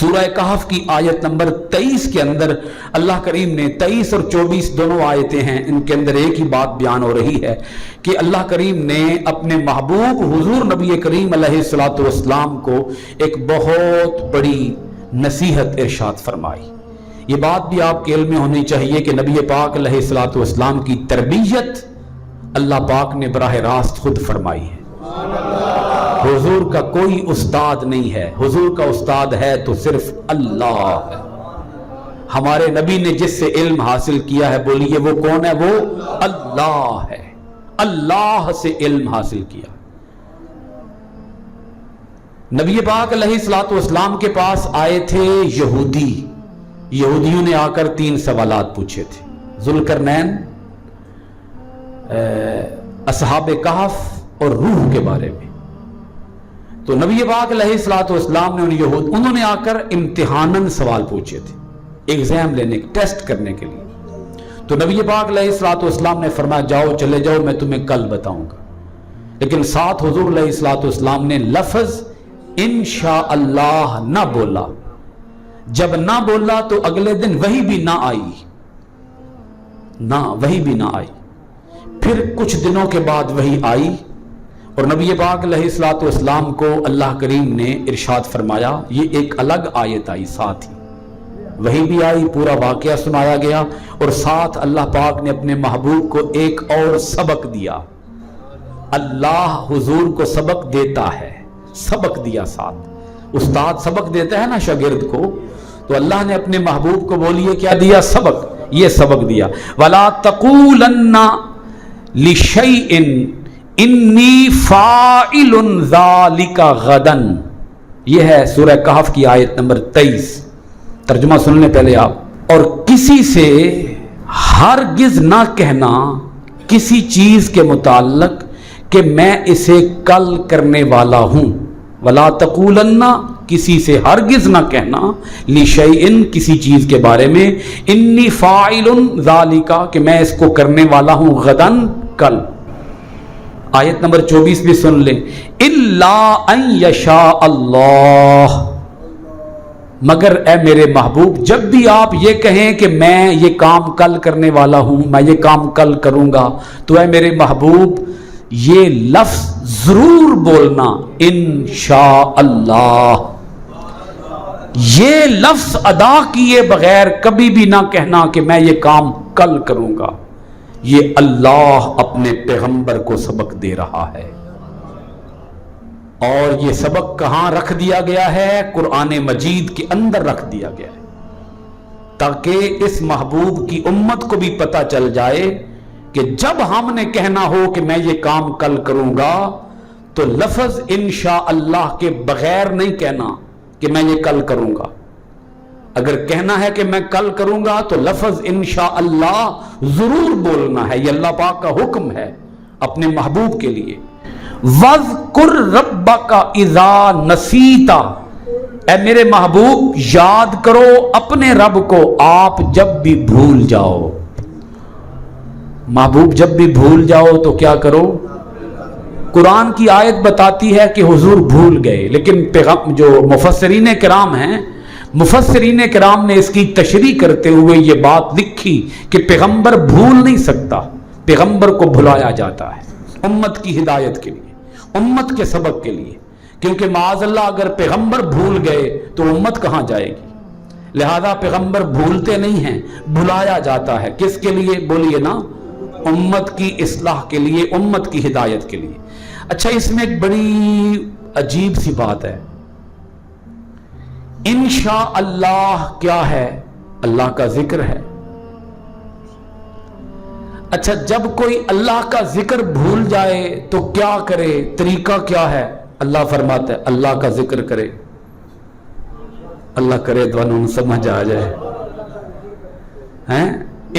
سورہ کہف کی آیت نمبر 23 کے اندر اللہ کریم نے 23 اور 24 دونوں آیتیں ہیں، ان کے اندر ایک ہی بات بیان ہو رہی ہے کہ اللہ کریم نے اپنے محبوب حضور نبی کریم علیہ الصلوۃ والسلام کو ایک بہت بڑی نصیحت ارشاد فرمائی۔ یہ بات بھی آپ کے علم میں ہونی چاہیے کہ نبی پاک علیہ الصلوۃ والسلام کی تربیت اللہ پاک نے براہ راست خود فرمائی ہے۔ حضور کا کوئی استاد نہیں ہے، حضور کا استاد ہے تو صرف اللہ ہے۔ ہمارے نبی نے جس سے علم حاصل کیا ہے، بولیے وہ کون ہے؟ وہ اللہ ہے، اللہ سے علم حاصل کیا۔ نبی پاک علیہ الصلوۃ والسلام کے پاس آئے تھے یہودیوں نے آ کر 3 سوالات پوچھے تھے، ذوالقرنین، اصحاب کہف اور روح کے بارے میں۔ تو نبی پاک علیہ الصلوۃ والسلام نے انہوں نے آ کر امتحاناً سوال پوچھے تھے، ایگزام لینے، ٹیسٹ کرنے کے لیے۔ تو نبی پاک علیہ الصلوۃ والسلام نے فرمایا جاؤ، چلے جاؤ، میں تمہیں کل بتاؤں گا۔ لیکن ساتھ حضور علیہ الصلوۃ والسلام نے لفظ انشاءاللہ نہ بولا۔ جب نہ بولا تو اگلے دن وحی بھی نہ آئی، وحی بھی نہ آئی۔ پھر کچھ دنوں کے بعد وحی آئی اور نبی پاک علیہ الصلوۃ والسلام کو اللہ کریم نے ارشاد فرمایا، یہ ایک الگ آیت آئی، ساتھ ہی وحی بھی آئی، پورا واقعہ سنایا گیا، اور ساتھ اللہ پاک نے اپنے محبوب کو ایک اور سبق دیا۔ اللہ حضور کو سبق دیتا ہے، سبق دیا ساتھ۔ استاد سبق دیتا ہے نا شاگرد کو، تو اللہ نے اپنے محبوب کو بولیے کیا دیا؟ سبق۔ یہ سبق دیا، وَلَا تَقُولَنَّ لِشَيْءٍ انی فاعل ذالک غدن۔ یہ ہے سورہ کہف کی آیت نمبر 23۔ ترجمہ سن لیں پہلے آپ۔ اور کسی سے ہرگز نہ کہنا کسی چیز کے متعلق کہ میں اسے کل کرنے والا ہوں۔ ولا تقولن، کسی سے ہرگز نہ کہنا، لشیء، کسی چیز کے بارے میں، انی فاعل ذالک، کہ میں اس کو کرنے والا ہوں، غدن، کل۔ آیت نمبر 24 بھی سن لیں، الا ان یشاء اللہ، مگر اے میرے محبوب جب بھی آپ یہ کہیں کہ میں یہ کام کل کرنے والا ہوں، میں یہ کام کل کروں گا، تو اے میرے محبوب یہ لفظ ضرور بولنا، انشاء اللہ۔ یہ لفظ ادا کیے بغیر کبھی بھی نہ کہنا کہ میں یہ کام کل کروں گا۔ یہ اللہ اپنے پیغمبر کو سبق دے رہا ہے، اور یہ سبق کہاں رکھ دیا گیا ہے؟ قرآن مجید کے اندر رکھ دیا گیا ہے، تاکہ اس محبوب کی امت کو بھی پتہ چل جائے کہ جب ہم نے کہنا ہو کہ میں یہ کام کل کروں گا، تو لفظ انشاءاللہ کے بغیر نہیں کہنا کہ میں یہ کل کروں گا۔ اگر کہنا ہے کہ میں کل کروں گا تو لفظ انشاءاللہ ضرور بولنا ہے، یہ اللہ پاک کا حکم ہے اپنے محبوب کے لیے۔ وَاذْكُرْ رَبَّكَ إِذَا نَسِيتَ، اے میرے محبوب یاد کرو اپنے رب کو آپ جب بھی بھول جاؤ۔ محبوب جب بھی بھول جاؤ تو کیا کرو؟ قرآن کی آیت بتاتی ہے کہ حضور بھول گئے، لیکن جو مفسرین کرام ہیں، مفسرین کرام نے اس کی تشریح کرتے ہوئے یہ بات لکھی کہ پیغمبر بھول نہیں سکتا، پیغمبر کو بھلایا جاتا ہے امت کی ہدایت کے لیے، امت کے سبق کے لیے، کیونکہ معاذ اللہ اگر پیغمبر بھول گئے تو امت کہاں جائے گی؟ لہذا پیغمبر بھولتے نہیں ہیں، بھلایا جاتا ہے۔ کس کے لیے؟ بولیے نا، امت کی اصلاح کے لیے، امت کی ہدایت کے لیے۔ اچھا، اس میں ایک بڑی عجیب سی بات ہے، انشاءاللہ کیا ہے؟ اللہ کا ذکر ہے۔ اچھا، جب کوئی اللہ کا ذکر بھول جائے تو کیا کرے؟ طریقہ کیا ہے؟ اللہ فرماتا ہے اللہ کا ذکر کرے۔ اللہ کرے تو انہوں سمجھ آ جائے ہیں۔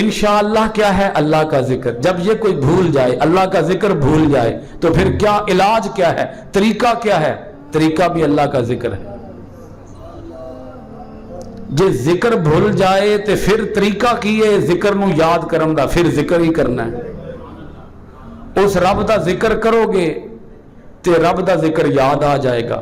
انشاءاللہ کیا ہے؟ اللہ کا ذکر۔ جب یہ کوئی بھول جائے، اللہ کا ذکر بھول جائے، تو پھر کیا علاج کیا ہے؟ طریقہ کیا ہے؟ طریقہ بھی اللہ کا ذکر ہے۔ جے ذکر بھول جائے تے پھر طریقہ کیے ذکر نو یاد کرن دا، پھر ذکر ہی کرنا ہے۔ اس رب دا ذکر کرو گے تے رب دا ذکر یاد آ جائے گا۔